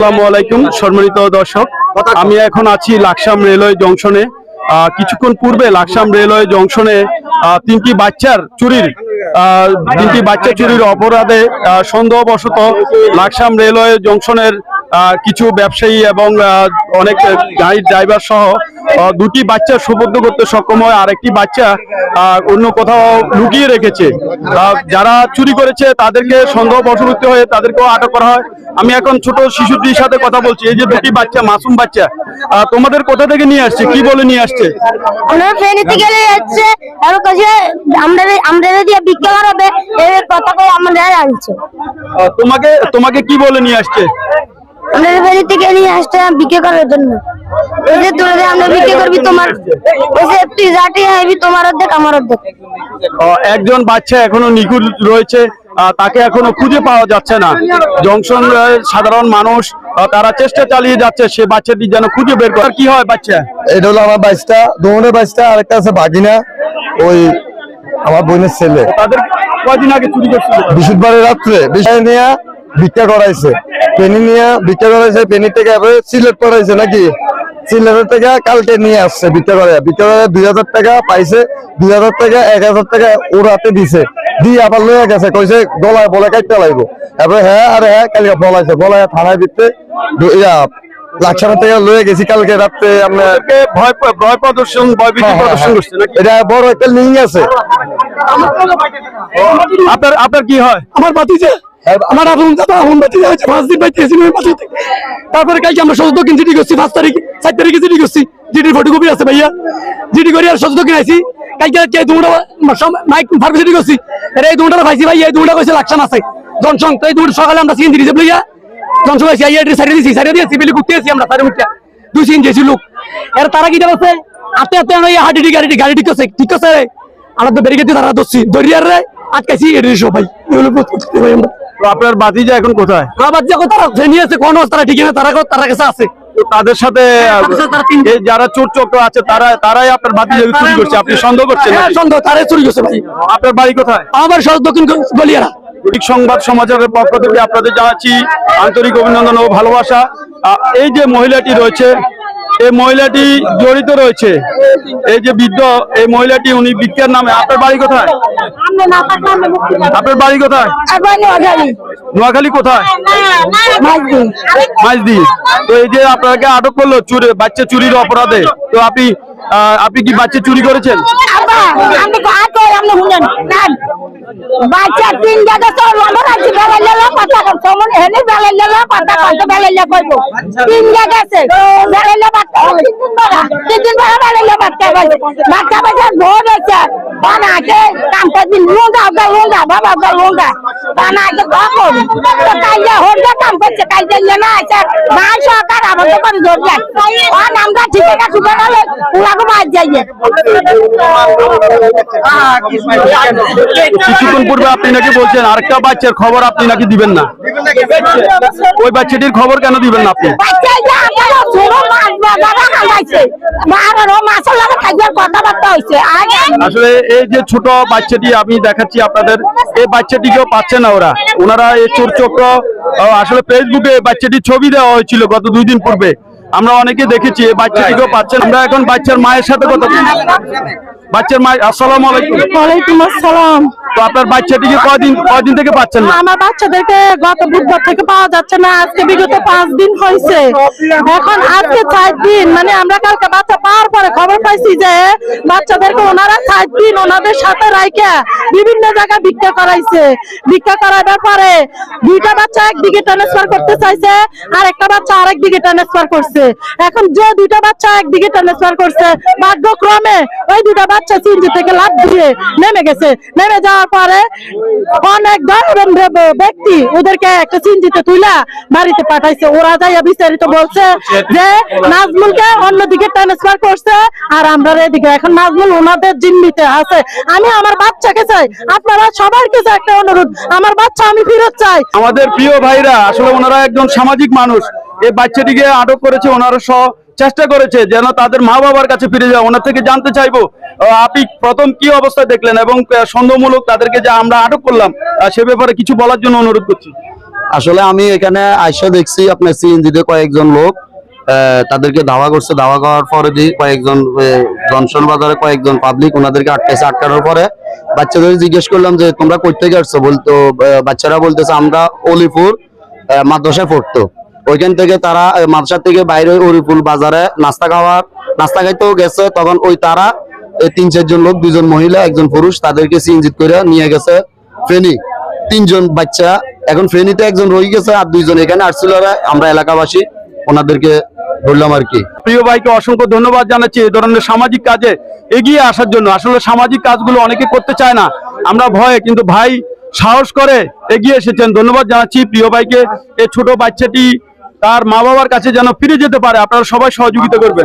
আসসালামু আলাইকুম সম্মানিত দর্শক, আমি এখন আছি লাকসাম রেলওয়ে জংশনে। কিছুক্ষণ পূর্বে লাকসাম রেলওয়ে জংশনে তিনটি বাচ্চা চুরির অপরাধে সন্দেহবশত লাকসাম রেলওয়ে জংশনের কিছু ব্যবসায়ী এবং অনেক গাড়ির ড্রাইভার সহ দুটি বাচ্চা সুপর্দ করতে সক্ষম হয়। আরেকটি বাচ্চা অন্য কোথাও লুকিয়ে রেখেছে। যারা চুরি করেছে তাদেরকে সন্দেহবশত হয়ে তাদেরকেও আটক করা হয়। আমি এখন ছোট শিশুটির সাথে কথা বলছি। এই যে দুটি বাচ্চা, মাসুম বাচ্চা, তোমাদের কোথা থেকে নিয়ে আসছে, কি বলে নিয়ে আসছে? আমরা ফেনী থেকে নিয়ে আসছে, আর কাছে আমরা দিয়ে বিক্রি করাবে এই কথা কই আমরা আনছে। তোমাকে কি বলে নিয়ে আসছে? আমরা ফেনী থেকে নিয়ে আসছে বিক্রি করার জন্য। এই যে তোরে আমরা বিক্রি করবি, তোমার ওই যে একটি জাতি আইবি, তোমার অর্ধেক আমার অর্ধেক। একজন বাচ্চা এখনো নিখোঁজ রয়েছে, তাকে এখনো খুঁজে পাওয়া যাচ্ছে না। জংশন সাধারণ মানুষ তারা চেষ্টা চালিয়ে যাচ্ছে সে বাচ্চাটি যেন খুঁজে বের করে। কি হয় বাচ্চা? এটা হলো আমার বাইশটা, দোনের বাইশটা, আরেকটা আছে বাগিনা, ওই আমার বোনের ছেলে। তাদের কয়দিন আগে চুরি করছিল? বৃহস্পতিবার রাত্রে বিষয় নিয়ে ভিক্ষা করাইছে, পেনি নিয়ে ভিক্ষা করাইছে, পেনি থেকে সিলেট করাইছে নাকি, সিলেটের থেকে কালকে নিয়ে আসছে ভিক্ষা করে। ভিক্ষা করে 2000 টাকা পাইছে, 2000 টাকা 1000 টাকা ওর হাতে দিছে, দিয়ে আবার লয়ে গেছে, কইছে গলায় বলে কাটতে লাগবো। তারপরে হ্যাঁ কালকে বলাইছে, বলায় থানায় দিতে লাকসামের থেকে লয়ে গেছি কালকে রাত্রে। আপনাকে ভয় প্রদর্শন করছে নাকি? এটা বড় একটা লিঙ্ক আছে। আপনার কি হয়? আমার বাতিজা, আমার আপন দাদা আপন বাতিজা হচ্ছে 5 দিন বাইতেছি ওই বাতি থেকে। তারপরে কালকে আমরা 16 দিন জিডি করছি, 5 তারিখ 4 তারিখে জিডি করছি, জিডির ফটোকপি আছে ভাইয়া, জিডি করি আর 16 দিন আইছি। কালকে দুটা মাইক ফার্মেসি করছি, এই দুটা ভাইছি ভাই, এই দুটা কইছে লাকসাম আছে জনসং। তো এই দুটো সকালে আমরা সিন দিয়েছি ভাইয়া, জনসং আইছি আইয়া সারিয়ে দিয়েছি বিলি কুত্তে আছি আমরা সারি মুখটা 2 সিন দিয়েছি লোক। এর তারা কি যাচ্ছে আতে গাড়ি ঠিক আছে আমরা তো বেরিয়ে তারা দোষী দরিয়ার রে আটকাইছি এর ভাই। ভাই আমরা আপনার বাতিজা এখন কোথায়? আমার বাচ্চা তারা নিয়ে আছে, কোন তারা ঠিক না, তারা কাছে আছে। তাদের সাথে যারা চোর চক্র আছে তারাই আপনার বাতিজা চুরি করছে, আপনি সন্দেহ করছেন? হ্যাঁ সন্দেহ, তারাই চুরি করছে ভাই। আপনার বাড়ি কোথায়? আমার শহর দক্ষিণ গলিয়ারা। সঠিক সংবাদ সমাচারের পক্ষ থেকে আপনাদের জানাচ্ছি আন্তরিক অভিনন্দন ও ভালোবাসা। এই যে মহিলাটি রয়েছে, এই মহিলাটি জড়িত রয়েছে, এই যে বৃদ্ধ এই মহিলাটি, উনি ভিক্ষার নামে। আপনার বাড়ি কোথায়? আপনার বাড়ি কোথায়? নোয়াখালী কোথায়? মাঝদি। তো এই যে আপনাকে আটক করলো বাচ্চা চুরির অপরাধে, তো আপনি কি বাচ্চা চুরি করেছেন? বাচ্চা 3 জায়গা চল আমরা রাজি বেলাইলা কথা করছ মনে হেনি বেলাইলা কথা কত বেলাইলা কইবো 3 জায়গা আছে বেলাইলা বাচ্চা 3 দিন পরে বেলাইলা বাচ্চা ভোর আছে বানাকে কামটা দিন লোঙ্গা বাবা লোঙ্গা বানাকে কখন তো কাইয়া হরদা কাম করছে কাইয়া না আছে ভাই সরকার আমাদের করে জোর যায় আর আমরা ঠিকানা পুরাগো বাজ যাইয়ে। কিছুক্ষণ পূর্বে আপনি নাকি বলছেন আরেকটা বাচ্চার খবর আপনি নাকি দিবেন না, ওই বাচ্চাটির খবর কেন দিবেন না আপনি? আসলে এই যে ছোট বাচ্চাটি আমি দেখাচ্ছি আপনাদের, এই বাচ্চাটিকেও পাচ্ছে না ওনারা এই চোর চক্র। আসলে ফেসবুকে বাচ্চাটির ছবি দেওয়া হয়েছিল গত 2 দিন পূর্বে, আমরা অনেকে দেখেছি, এই বাচ্চাটিকেও পাচ্ছেন। আমরা এখন বাচ্চার মায়ের সাথে কথা বলছি। বাচ্চার মা, আসসালামু আলাইকুম। ওয়ালাইকুম আসসালাম। তো আপনার বাচ্চাটিকে কয়দিন থেকে পাচ্ছেন না? আমার বাচ্চাদেরকে গত বুধবার থেকে পাওয়া যাচ্ছে না, আজকে বিগত 5 দিন হয়েছে, এখন আজকে 4 দিন। মানে আমরা কালকে বাচ্চা পাওয়ার পরে খবর পাইছি যে বাচ্চাদেরকে ওনারা 4 দিন ওনাদের সাথে রাইখা বিভিন্ন জায়গায় ভিক্ষা করাইছে। ভিক্ষা করাবার পরে 2টা বাচ্চা একদিকে ট্রান্সফার করতে চাইছে, আর একটা বাচ্চা আরেক দিকে ট্রান্সফার করছে। এখন যে 2টা বাচ্চা একদিকে ট্রান্সফার করছে, ভাগ্যক্রমে ওই 2টা বাচ্চা সিনজি থেকে লাফ দিয়ে নেমে গেছে। নেমে যাওয়ার পরে অনেক ব্যক্তি ওদেরকে একটা সিনজিতে তুইলা বাড়িতে পাঠাইছে। ওরা যাইয়া বিস্তারিত বলছে যে নাজমুলকে অন্যদিকে ট্রান্সফার করছে, আর আমরা এদিকে। এখন নাজমুল ওনাদের জিম্মিতে আছে। আমি আমার বাচ্চাকে চাই, আপনারা সবার কাছে একটা অনুরোধ, আমার বাচ্চা আমি ফেরত চাই। আমাদের প্রিয় ভাইরা, আসলে ওনারা একজন সামাজিক মানুষ, এই বাচ্চাটিকে আটক করেছে, ওনারা চেষ্টা করেছে যেন তাদের মা বাবার কাছে ফিরে যায়। ওনার থেকে জানতে চাইবো আপনি প্রথম কি অবস্থায় দেখলেন এবং সন্দেহমূলক তাদেরকে যে আমরা আটক করলাম সে ব্যাপারে কিছু বলার জন্য অনুরোধ করছি। আসলে আমি এখানে আইসা দেখছি আপনার সিএনজিতে কয়েকজন লোক তাদেরকে ধাওয়া করছে, ধাওয়া করার পরে কয়েকজন জনসন বাজারে কয়েকজন পাবলিক ওনাদেরকে আটকাইছে। আটকানোর পরে বাচ্চাদের জিজ্ঞেস করলাম যে তোমরা কই থেকে আসছো, বলতো বাচ্চারা বলতেছে আমরা অলিপুর মাদ্রাসায় পড়তো। ওইখান থেকে তারা মাদ্রাসা থেকে বাইরে অলিপুর বাজারে নাস্তা খাইতেও গেছে। তখন ওই তারা 3-4 জন লোক, 2 জন মহিলা 1 জন পুরুষ, তাদেরকে সিএনজি করে নিয়ে গেছে ফেনী। 3 জন বাচ্চা এখন ফেনীতে, 1 জন রয়ে গেছে আর 2 জন এখানে আসছিল। আমরা এলাকাবাসী ওনাদেরকে বললাম আর কি। প্রিয় ভাইকে অসংখ্য ধন্যবাদ জানাচ্ছি এই ধরনের সামাজিক কাজে এগিয়ে আসার জন্য। আসলে সামাজিক কাজগুলো অনেকে করতে চায় না, আমরা ভয়ে, কিন্তু ভাই সাহস করে এগিয়ে এসেছেন। ধন্যবাদ জানাচ্ছি প্রিয় ভাইকে। এই ছোট বাচ্চাটি তার মা বাবার কাছে যেন ফিরে যেতে পারে, আপনারা সবাই সহযোগিতা করবেন।